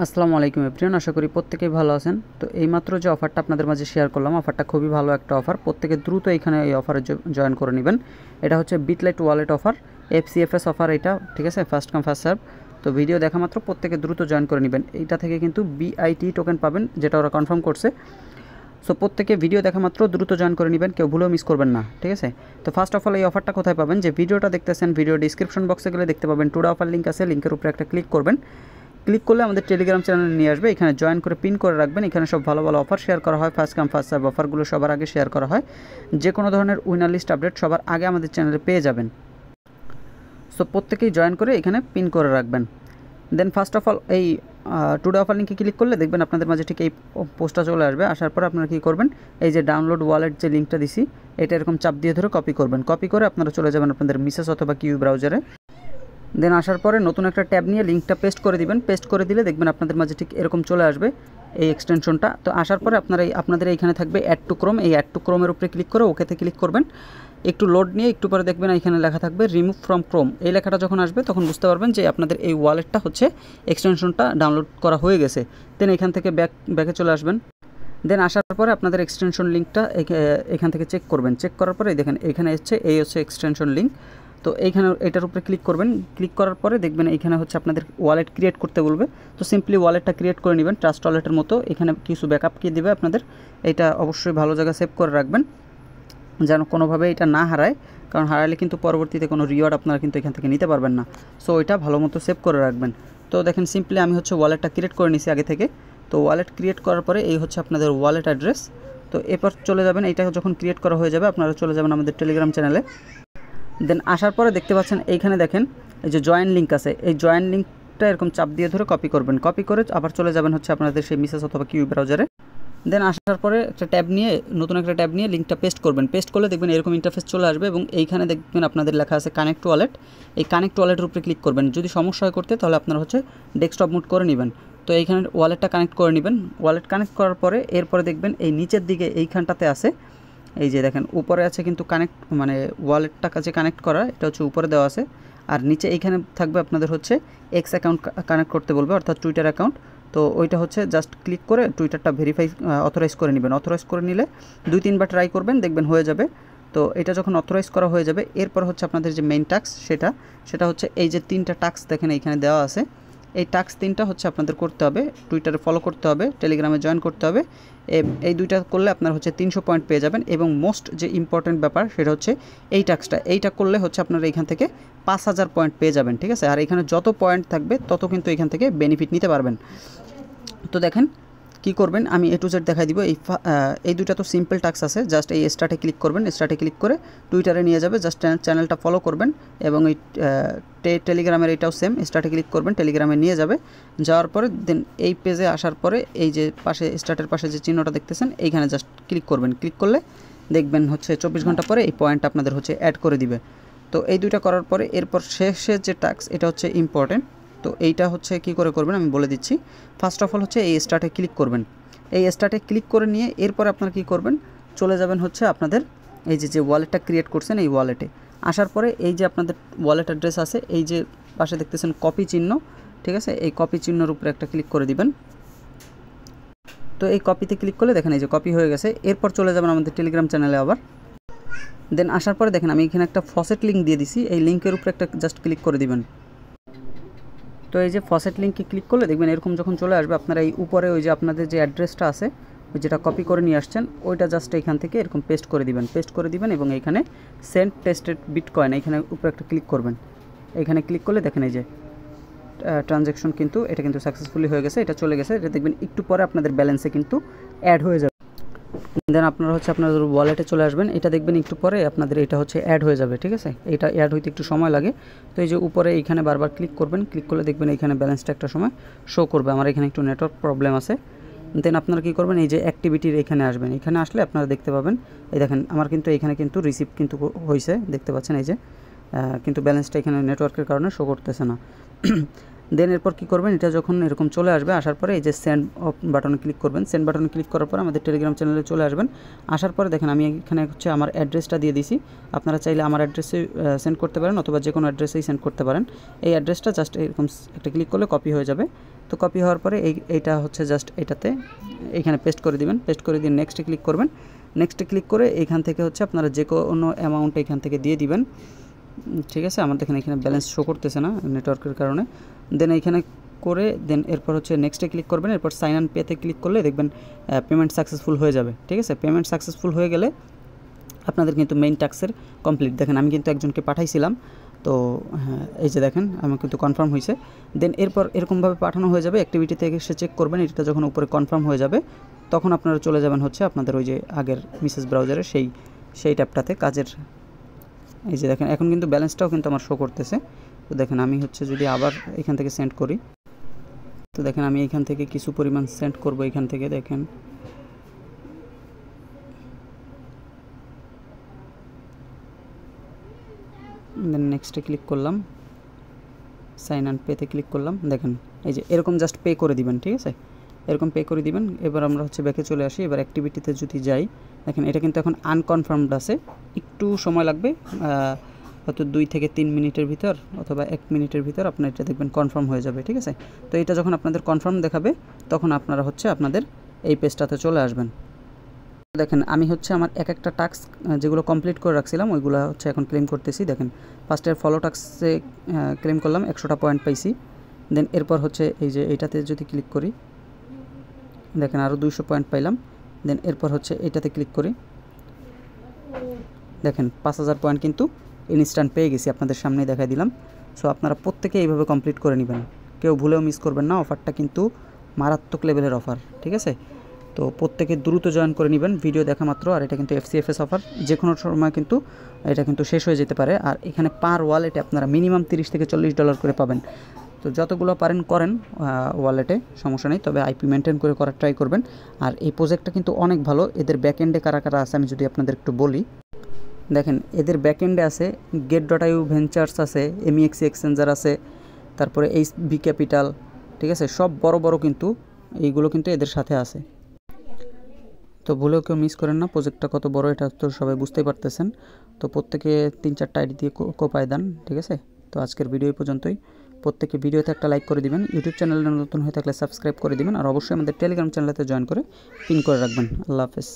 আসসালামু আলাইকুম এভরিওয়ান, আশা করি প্রত্যেকেই ভালো আছেন। তো এইমাত্র যে অফারটা আপনাদের মাঝে শেয়ার করলাম, অফারটা খুবই ভালো একটা অফার। প্রত্যেকে দ্রুত এখানে এই অফারে জয়েন করে নেবেন। এটা হচ্ছে বিটলাইট ওয়ালেট অফার, এফসিএফএস অফার এটা, ঠিক আছে? First come first serve. তো ভিডিও দেখা মাত্র প্রত্যেকে দ্রুত জয়েন করে নেবেন। এইটা থেকে কিন্তু বিআইটি টোকেন পাবেন, যেটা ওরা কনফার্ম করছে। সো প্রত্যেকে ভিডিও দেখা মাত্র দ্রুত জয়েন করে নেবেন, কেউ ভুলেও মিস করবেন না, ঠিক আছে? তো ফার্স্ট অফ অল এই অফারটা কোথায় পাবেন? যে ভিডিওটা দেখতেছেন, ভিডিও ডিসক্রিপশন বক্সে গেলে দেখতে পাবেন টুডে অফার লিঙ্ক আছে, লিঙ্কের উপরে একটা ক্লিক করবেন। ক্লিক করলে আমাদের টেলিগ্রাম চ্যানেলে নিয়ে আসবে, এখানে জয়েন করে পিন করে রাখবেন। এখানে সব ভালো ভালো অফার শেয়ার করা হয়, ফার্স্ট কাম ফার্স্ট সার্ভ অফারগুলো সবার আগে শেয়ার করা হয়। যে কোনো ধরনের উইনার লিস্ট আপডেট সবার আগে আমাদের চ্যানেলে পেয়ে যাবেন। সো প্রত্যেকেই জয়েন করে এখানে পিন করে রাখবেন। দেন ফার্স্ট অফ অল এই টুডে অফার লিঙ্কে ক্লিক করলে দেখবেন আপনাদের মাঝে ঠিক এই পোস্টটা চলে আসবে। আসার পর আপনারা কী করবেন, এই যে ডাউনলোড ওয়ালেট যে লিঙ্কটা দিছি, এটা এরকম চাপ দিয়ে ধরে কপি করবেন। কপি করে আপনারা চলে যাবেন আপনাদের মিসেস অথবা কিউ ব্রাউজারে। দেন আসার পরে নতুন একটা ট্যাব নিয়ে লিঙ্কটা পেস্ট করে দিবেন। পেস্ট করে দিলে দেখবেন আপনাদের মাঝে ঠিক এরকম চলে আসবে এই এক্সটেনশনটা। তো আসার পরে আপনাদের এইখানে থাকবে অ্যাড টু ক্রোম, এই অ্যাড টু ক্রোমের উপরে ক্লিক করে ওকেতে ক্লিক করবেন। একটু লোড নিয়ে একটু পরে দেখবেন এখানে লেখা থাকবে রিমুভ ফ্রম ক্রোম। এই লেখাটা যখন আসবে তখন বুঝতে পারবেন যে আপনাদের এই ওয়ালেটটা হচ্ছে এক্সটেনশনটা ডাউনলোড করা হয়ে গেছে। দেন এখান থেকে ব্যাকে চলে আসবেন। দেন আসার পরে আপনাদের এক্সটেনশন লিঙ্কটা এখান থেকে চেক করবেন। চেক করার পরে দেখেন এখানে এই হচ্ছে এক্সটেনশন লিঙ্ক। তো এইখানে এটার উপরে ক্লিক করবেন। ক্লিক করার পরে দেখবেন এইখানে হচ্ছে আপনাদের ওয়ালেট ক্রিয়েট করতে বলবে। তো সিম্পলি ওয়ালেটটা ক্রিয়েট করে নেবেন ট্রাস্ট ওয়ালেটের মতো। এখানে কিছু ব্যাকআপ কি দেবে আপনাদের, এটা অবশ্যই ভালো জায়গায় সেভ করে রাখবেন যেন কোনোভাবে এটা না হারায়, কারণ হারালে কিন্তু পরবর্তীতে কোনো রিওয়ার্ড আপনারা কিন্তু এখান থেকে নিতে পারবেন না। সো এটা ভালো মতো সেভ করে রাখবেন। তো দেখেন সিম্পলি আমি হচ্ছে ওয়ালেটটা ক্রিয়েট করে নিছি আগে থেকে। তো ওয়ালেট ক্রিয়েট করার পরে এই হচ্ছে আপনাদের ওয়ালেট অ্যাড্রেস। তো এরপর চলে যাবেন, এইটা যখন ক্রিয়েট করা হয়ে যাবে আপনারা চলে যাবেন আমাদের টেলিগ্রাম চ্যানেলে। দেন আসার পরে দেখতে পাচ্ছেন এইখানে দেখেন এই যে জয়েন লিঙ্ক আছে, এই জয়েন লিঙ্কটা এরকম চাপ দিয়ে ধরে কপি করবেন। কপি করে আবার চলে যাবেন হচ্ছে আপনাদের সেই মিসেস অথবা কিউ ব্রাউজারে। দেন আসার পরে একটা ট্যাব নিয়ে, নতুন একটা ট্যাব নিয়ে লিঙ্কটা পেস্ট করবেন। পেস্ট করলে দেখবেন এরকম ইন্টারফেস চলে আসবে এবং এইখানে দেখবেন আপনাদের লেখা আছে কানেক্ট ওয়ালেট। এই কানেক্ট ওয়ালেটের উপরে ক্লিক করবেন। যদি সমস্যা হয় করতে, তাহলে আপনারা হচ্ছে ডেস্কটপ মুড করে নেবেন। তো এইখানে ওয়ালেটটা কানেক্ট করে নেবেন। ওয়ালেট কানেক্ট করার পরে এরপরে দেখবেন এই নিচের দিকে এইখানটাতে আছে, এই যে দেখেন উপরে আছে কিন্তু কানেক্ট, মানে ওয়ালেটটা কাছে কানেক্ট করা, এটা হচ্ছে উপরে দেওয়া আছে। আর নিচে এইখানে থাকবে আপনাদের হচ্ছে এক্স অ্যাকাউন্ট কানেক্ট করতে বলবে, অর্থাৎ টুইটার অ্যাকাউন্ট। তো ওইটা হচ্ছে জাস্ট ক্লিক করে টুইটারটা অথরাইজ করে নেবেন। অথরাইজ করে নিলে 2-3বার ট্রাই করবেন, দেখবেন হয়ে যাবে। তো এটা যখন অথরাইজ করা হয়ে যাবে, এরপর হচ্ছে আপনাদের যে মেইন টাস্ক সেটা হচ্ছে এই যে 3টা টাস্ক দেখেন এইখানে দেওয়া আছে। এই টাস্ক 3টা হচ্ছে আপনাদের করতে হবে। টুইটারে ফলো করতে হবে, টেলিগ্রামে জয়েন করতে হবে। এই 2টা করলে আপনার হচ্ছে 300 পয়েন্ট পেয়ে যাবেন। এবং মোস্ট যে ইম্পর্টেন্ট ব্যাপার সেটা হচ্ছে এই টাস্কটা, এইটা করলে হচ্ছে আপনারা এখান থেকে 5000 পয়েন্ট পেয়ে যাবেন, ঠিক আছে? আর এখানে যত পয়েন্ট থাকবে তত কিন্তু এখান থেকে বেনিফিট নিতে পারবেন। তো দেখেন কি করবেন, আমি A to Z দেখাই দিব। এই 2টা তো সিম্পল টাস্ক আছে, জাস্ট এই স্টার্টে ক্লিক করবেন। স্টার্টে ক্লিক করে টুইটারে নিয়ে যাবে, জাস্ট চ্যানেলটা ফলো করবেন। এবং এই টেলিগ্রামের এটাও সেম, স্টার্টে ক্লিক করবেন, টেলিগ্রামে নিয়ে যাবে। যাওয়ার পরে দেন এই পেজে আসার পরে এই যে পাশে স্টার্টের পাশে যে চিহ্নটা দেখতেছেন, এইখানে জাস্ট ক্লিক করবেন। ক্লিক করলে দেখবেন হচ্ছে 24 ঘন্টা পরে এই পয়েন্ট আপনাদের হচ্ছে অ্যাড করে দিবে। তো এই 2টা করার পরে এরপর শেষের যে টাস্ক, এটা হচ্ছে ইম্পর্টেন্ট। তো এইটা হচ্ছে কি করে করবেন আমি বলে দিচ্ছি। ফার্স্ট অফ অল হচ্ছে এই স্টার্টে ক্লিক করবেন। এই স্টার্টে ক্লিক করে নিয়ে এরপর আপনারা কী করবেন, চলে যাবেন হচ্ছে আপনাদের এই যে ওয়ালেটটা ক্রিয়েট করছেন, এই ওয়ালেটে আসার পরে এই যে আপনাদের ওয়ালেট অ্যাড্রেস আছে, এই যে পাশে দেখতেছেন কপি চিহ্ন, ঠিক আছে? এই কপি চিহ্নের উপরে একটা ক্লিক করে দিবেন। তো এই কপিতে ক্লিক করলে দেখেন এই যে কপি হয়ে গেছে। এরপর চলে যাবেন আমাদের টেলিগ্রাম চ্যানেলে আবার। দেন আসার পরে দেখেন আমি এখানে একটা ফসেট লিঙ্ক দিয়ে দিছি, এই লিঙ্কের উপরে একটা জাস্ট ক্লিক করে দিবেন। তো এই যে ফসেট লিঙ্কে ক্লিক করলে দেখবেন এরকম যখন চলে আসবে, আপনারা এই উপরে ওই যে আপনাদের যে অ্যাড্রেসটা আছে, ওই যেটা কপি করে নিয়ে আসছেন, ওইটা জাস্ট এখান থেকে এরকম পেস্ট করে দিবেন এবং এইখানে সেন্ড টেস্টেড বিটকয়েন এইখানে উপরে একটা ক্লিক করবেন। এইখানে ক্লিক করলে দেখেন এই যে ট্রানজ্যাকশন কিন্তু এটা কিন্তু সাকসেসফুলি হয়ে গেছে, এটা চলে গেছে। এটা দেখবেন একটু পরে আপনাদের ব্যালেন্সে কিন্তু অ্যাড হয়ে যাবে। দেন আপনারা হচ্ছে আপনাদের ওয়ালেটে চলে আসবেন, এটা দেখবেন একটু পরে আপনাদের এটা হচ্ছে অ্যাড হয়ে যাবে, ঠিক আছে? এটা অ্যাড হইতে একটু সময় লাগে। তো এই যে উপরে এইখানে বারবার ক্লিক করবেন, ক্লিক করলে দেখবেন এইখানে ব্যালেন্সটা একটা সময় শো করবে। আমার এখানে একটু নেটওয়ার্ক প্রবলেম আছে। দেন আপনারা কী করবেন, এই যে অ্যাক্টিভিটির এখানে আসবেন। এখানে আসলে আপনারা দেখতে পাবেন এই দেখেন আমার কিন্তু এখানে কিন্তু রিসিভ কিন্তু হয়েছে, দেখতে পাচ্ছেন এই যে, কিন্তু ব্যালেন্সটা এখানে নেটওয়ার্কের কারণে শো করতেছে না। দেন এরপর কী করবেন, এটা যখন এরকম চলে আসবে, আসার পরে এই যে সেন্ড বাটনে ক্লিক করবেন। সেন্ড বাটনে ক্লিক করার পর আমাদের টেলিগ্রাম চ্যানেলে চলে আসবেন। আসার পরে দেখেন আমি এখানে হচ্ছে আমার অ্যাড্রেসটা দিয়ে দিছি। আপনারা চাইলে আমার অ্যাড্রেসে সেন্ড করতে পারেন অথবা যে কোনো অ্যাড্রেসেই সেন্ড করতে পারেন। এই অ্যাড্রেসটা জাস্ট এরকম একটা ক্লিক করলে কপি হয়ে যাবে। তো কপি হওয়ার পরে এইটা হচ্ছে জাস্ট এটাতে এইখানে পেস্ট করে দিবেন। পেস্ট করে দিয়ে নেক্সটে ক্লিক করবেন। নেক্সটে ক্লিক করে এইখান থেকে হচ্ছে আপনারা যে কোনো অ্যামাউন্ট এখান থেকে দিয়ে দিবেন। ঠিক আছে, আমার দেখেন এখানে ব্যালেন্স শো করতেছে না নেটওয়ার্কের কারণে। দেন এইখানে করে দেন এরপর হচ্ছে নেক্সটে ক্লিক করবেন। এরপর সাইন আন পেতে ক্লিক করলে দেখবেন পেমেন্ট সাকসেসফুল হয়ে যাবে। ঠিক আছে, পেমেন্ট সাকসেসফুল হয়ে গেলে আপনাদের কিন্তু মেইন টাস্কের কমপ্লিট। দেখেন আমি কিন্তু একজনকে পাঠাইছিলাম, তো এই যে দেখেন আমার কিন্তু কনফার্ম হয়েছে। দেন এরপর এরকমভাবে পাঠানো হয়ে যাবে। অ্যাক্টিভিটি থেকে এসে চেক করবেন, এটা যখন উপরে কনফার্ম হয়ে যাবে তখন আপনারা চলে যাবেন হচ্ছে আপনাদের ওই যে আগের মেসেজ ব্রাউজারে সেই ট্যাবটাতে কাজের। এই যে দেখেন এখন কিন্তু ব্যালেন্সটাও কিন্তু আমার শো করতেছে। তো দেখেন আমি হচ্ছে যদি আবার এখান থেকে সেন্ড করি, তো দেখেন আমি এখান থেকে কিছু পরিমাণ সেন্ড করব। এখান থেকে দেখেন দেন নেক্সটে ক্লিক করলাম, সাইন আন পেতে ক্লিক করলাম। দেখেন এই যে এরকম জাস্ট পে করে দিবেন। ঠিক আছে, এরকম পে করে দিবেন। এবার আমরা হচ্ছে ব্যাকে চলে আসি। এবার অ্যাক্টিভিটিতে যদি যাই, দেখেন এটা কিন্তু এখন আনকনফার্মড আছে, একটু সময় লাগবে, হয়তো 2 থেকে 3 মিনিটের ভিতর অথবা 1 মিনিটের ভিতর আপনার এটা দেখবেন কনফার্ম হয়ে যাবে। ঠিক আছে, তো এটা যখন আপনাদের কনফার্ম দেখাবে তখন আপনারা হচ্ছে আপনাদের এই পেজটাতে চলে আসবেন। দেখেন আমি হচ্ছে আমার একটা টাস্ক যেগুলো কমপ্লিট করে রাখছিলাম ওইগুলো হচ্ছে এখন ক্লেম করতেছি। দেখেন ফার্স্টের ফলো টাস্কে ক্লেম করলাম, 100টা পয়েন্ট পাইছি। দেন এরপর হচ্ছে এই যে এইটাতে যদি ক্লিক করি, দেখেন আরও 200 পয়েন্ট পাইলাম। দেন এরপর হচ্ছে এইটাতে ক্লিক করি, দেখেন 5000 পয়েন্ট কিন্তু ইনস্ট্যান্ট পেয়ে গেছি, আপনাদের সামনেই দেখাই দিলাম। সো আপনারা প্রত্যেকে এইভাবে কমপ্লিট করে নেবেন, কেউ ভুলেও মিস করবেন না। অফারটা কিন্তু মারাত্মক লেভেলের অফার। ঠিক আছে, তো প্রত্যেকে দ্রুত জয়েন করে নেবেন ভিডিও দেখা মাত্র। আর এটা কিন্তু FCFS অফার, যে কোনো সময় কিন্তু এটা কিন্তু শেষ হয়ে যেতে পারে। আর এখানে পার ওয়ালেটে আপনারা মিনিমাম $30 থেকে $40 করে পাবেন। তো যতগুলো পারেন করেন ওয়ালেটে, সমস্যা নেই, তবে IP মেনটেন করে করার ট্রাই করবেন। আর এই প্রজেক্টটা কিন্তু অনেক ভালো। এদের ব্যাকএন্ডে কারা কারা আছে আমি যদি আপনাদের একটু বলি, দেখেন এদের ব্যাকএন্ডে আছে get.io ভেঞ্চার্স আছে, MEX এক্সচেঞ্জার আছে, তারপরে HB ক্যাপিটাল। ঠিক আছে, সব বড় বড় কিন্তু এইগুলো কিন্তু এদের সাথে আছে। তো ভুলেও কেউ মিস করেন না, প্রজেক্টটা কত বড় এটা তো সবাই বুঝতেই পারতেছেন। তো প্রত্যেকে 3-4টা আইডি দিয়ে কোপায় দেন। ঠিক আছে, তো আজকের ভিডিও এই পর্যন্তই। প্রত্যেকে ভিডিওতে একটা লাইক করে দিবেন, ইউটিউব চ্যানেলে নতুন হয়ে থাকলে সাবস্ক্রাইব করে দিবেন, আর অবশ্যই আমাদের টেলিগ্রাম চ্যানেলেতে জয়েন করে পিন করে রাখবেন। আল্লাহ হাফেজ।